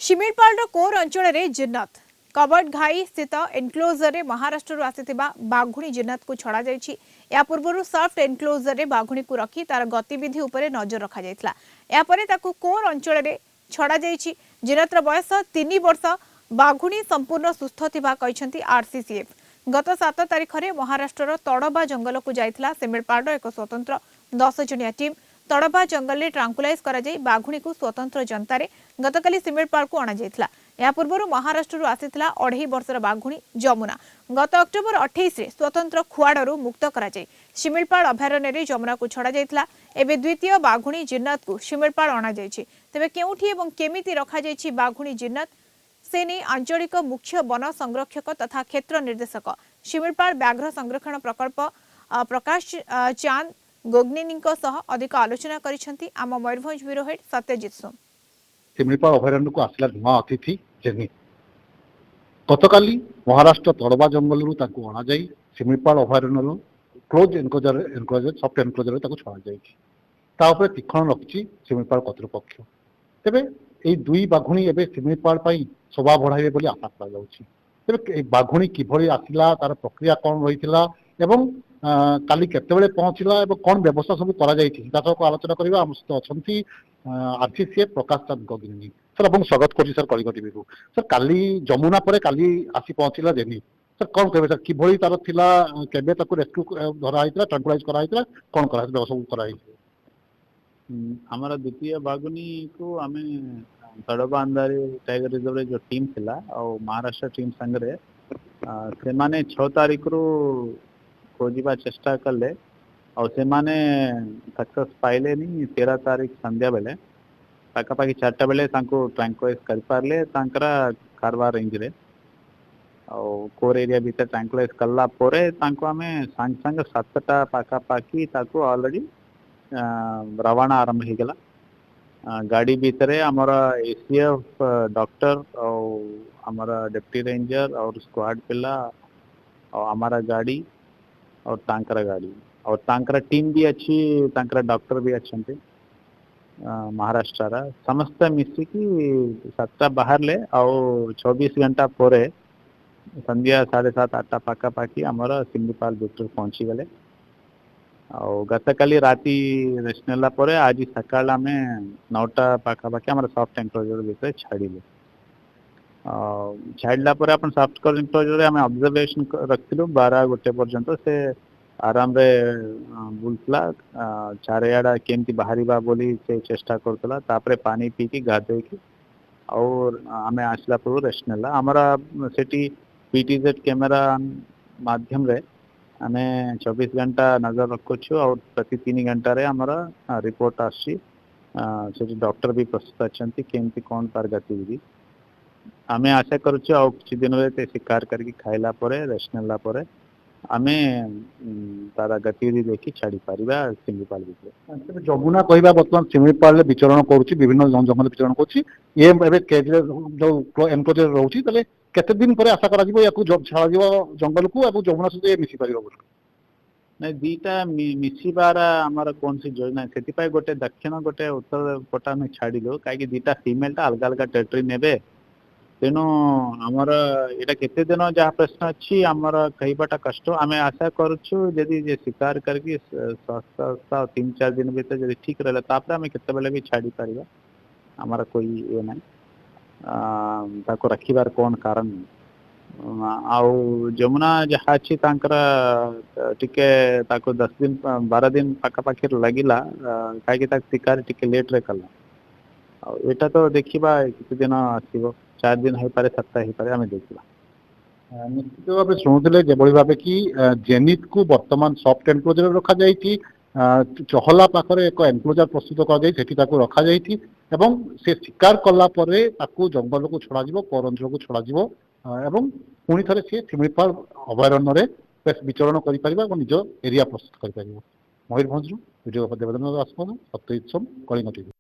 शिमिलपाल core अंचल जिन्नत covered घाई स्थित एनक्लोजर रे महाराष्ट्र आसिथिबा बाघुणी जिन्नत को छड़ा जायछि। या पूर्वरु सॉफ्ट एनक्लोजर रे बाघुणी को रखी तार गतिविधि उपरे नजर रखा जायतला। या परे ताकू कोर अंचल रे छड़ा जायछि। जिन्नतर बयस 3 वर्ष। बाघुणी संपूर्ण सुस्थ थिबा कहिसंती आरसीसीएफ। गत 7 तारिख रे महाराष्ट्र तड़बा जंगल को जायतला शिमिलपाल एक स्वतंत्र 10 जणिया टीम। तड़बा जंगल में ट्रांकुलाइज करा जाई बाघुणी को स्वतंत्र जनतारे गतकाली शिमिलपाल को अणा जायतला। या पूर्व महाराष्ट्र आसीथिला 2.5 वर्षर बाघुणी जमुना गत अक्टोबर 28 रे स्वतंत्र खुआड़ू मुक्त करा जाई शिमिलपाल अभयारण्य रे जमुना को छड़ा जायतला। एबे द्वितीय बाघुणी जिन्नत को शिमिलपाल अणा जायछि। तबे केउठी एवं केमिति रखा जायछि बाघुणी जिन्नत से नहीं आंचलिक मुख्य वन संरक्षक तथा क्षेत्र निर्देशक शिमिलपाल व्याघ्र संरक्षण प्रकल्प प्रकाश चांद गोगनेनी अधिक आलोचना करिसेंती आम मयूरभंज ब्यूरो हेड सत्यजित सोम। शिमिलपाल अभयारण्य को आसला धुआ अतिथि जेनी गतकाली महाराष्ट्र तड़बा जंगल अणा जाई शिमिलपाल अभयारण्य क्लोज एनक्लोजर सॉफ्ट एनक्लोजर छड़ा जाए तीक्षण रखी शिमिलपाल कर्तृपक्ष। तेबे এই দুই বাঘুণী এবে শিমিলপাল পাই শোভা বঢ়াইবে বলে আশা করা যাচ্ছে। তেবে এই বাঘুণী কিভাবে আসিলা তার প্রক্রিয়া কোন রহিছিলা এবং কালি কেতেবেলে পৌঁছিলা এবং কোন ব্যবস্থা সব করা যাইছি তা সব আলোচনা করিবা। ଆମ ସହିତ ଅଛନ୍ତି ଆରସିସିଏଫ ପ୍ରକାଶ ଚାନ୍ଦ ଗଗନେନି। ସାର୍ ଆପଣ ସ୍ୱାଗତ କରୁଛି ସାର୍ କଳିଙ୍ଗ ଟିଭିକୁ। ସାର୍ କାଲି ଯମୁନା ପରେ କାଲି ଆସି ପହଞ୍ଚିଲା ଜେନି। ସାର୍ କଣ କହିବେ ସାର୍ କିଭଳି ତାର ଥିଲା କେବେ ତାକୁ ରେସ୍କ୍ୟୁ ଧରା ହେଇଥିଲା ट्रांकुलाइज करा ହେଇଥିଲା କଣ କରା ହେଇଥିଲା ସବୁ କରା ହେଇଥିଲା? हमारा द्वितीय बाघुनी को आम तड़बा अंधारी टाइगर रिजर्व जो टीम थिला और महाराष्ट्र टीम संगे से माने 6 तारिख रु खोजा चेष्टा कले और से माने सक्सेस पाइले नहीं। 13 तारिख संध्या बेले पाखापाखि 4टा बेले ट्रांकुलाइज कर पारे कारवार रेंज रे और कोर एरिया भीतर ट्रांकुलाइज कला परे आम सांग सांग 7टा पाखापाखि ऑलरेडी रवाना आरंभ हो गला। गाड़ी भीतर आमर एसीएफ डॉक्टर और हमारा डिप्टी रेंजर और स्क्वाड पिला और हमारा गाड़ी और तांकरा गाड़ी और तांकरा टीम भी अच्छी तांकरा डॉक्टर भी अच्छे महाराष्ट्र समस्त मिसिकी 7टा बाहर ले और 24 घंटा पर संध्या 7:30-8टा पाखापाखि आमर शिमिलपाल भितर पहुंची गले और गतकाली राति रेस्ट नेला परे आज सकाळ आम 9टा पाखापाखि आम सॉफ्ट एनक्लोजर भीतर छाड़िले। छाड़ला परे अपन सॉफ्ट एनक्लोजर आम ऑब्जर्वेशन रखिलु 12-1 पर्यंत से आराम रे बुलतला चारियाडा केमती बाहरिबा बोली से चेष्टा करतला। तापरे पानी पीकी गाधेकी और आम आसला पूर्व रेस्ट नेला। हमारा सेठी पीटीजेड कैमेरा माध्यम रे आम 24 घंटा नजर रखुचु और प्रति 3 घंटा रे हमारा रिपोर्ट आसी डॉक्टर भी प्रस्तुत अच्छा केमती कौन तार गतिविधि आम आशा करुचु और किसी दिन रे शिकार करके खाइला परे रेस्ट नेला परे आमे तार गतिविधि देखी छाड़ी पारिबा शिमिलपाल भितर। जमुना कहवा बर्तमान शिमिलपाल विचरण करुच्ची विभिन्न जंगल विचरण करुच्ची ये जो एनक्लोजर रोची तले केते दिन पर आशा करा जिवो याकू जब छाड़ा जिवो जंगल को एबो जमुना सहित मिसी पारिबो बोल नहीं दीटा मिसिबार आमर कौन सी योजना से गोटे दक्षिण गोटे उत्तर पटा में छाड़िलु कहीं दीटा फीमेल टा अलग अलग टेरिटरी नेबे तेणु आमर यहाँ केते दिन जहाँ प्रश्न अच्छी आमर कहवाटा कष्ट आम आशा करुचु जदि शिकार करके 3-4 दिन भीतर जब ठीक रहा तापर आम केते भी छाड़ी पारिबा आमर कोई ये ना ताको रखिबार कौन कारण आउ जमुना जहाँ अच्छी टिके ताको 10 दिन 12 दिन पाखापाखि लगिला कहीं शिकार टिके लेट रे कला एटा तो देखा किसी दिन आसो 4 दिन हो पारे 7 हो पारे आम देखा। निश्चित भाव शुणुले जो भाव कि जेनित को बर्तमान सॉफ्ट एनक्लोजर रखा जाइए चहला पाखरे एक एनक्लोजर प्रस्तुत कर रखा जाइए से शिकार कला परे ताकू जंगल को छड़ा पौर अंचल को छड़ा एवं पुणी थे सी शिमिलपाल अभयारण्य विचरण कर निज एरिया प्रस्तुत कर। मयूरभंज वीडियो देवेंद्र दास सत्यजित सोम कलिंग टीवी।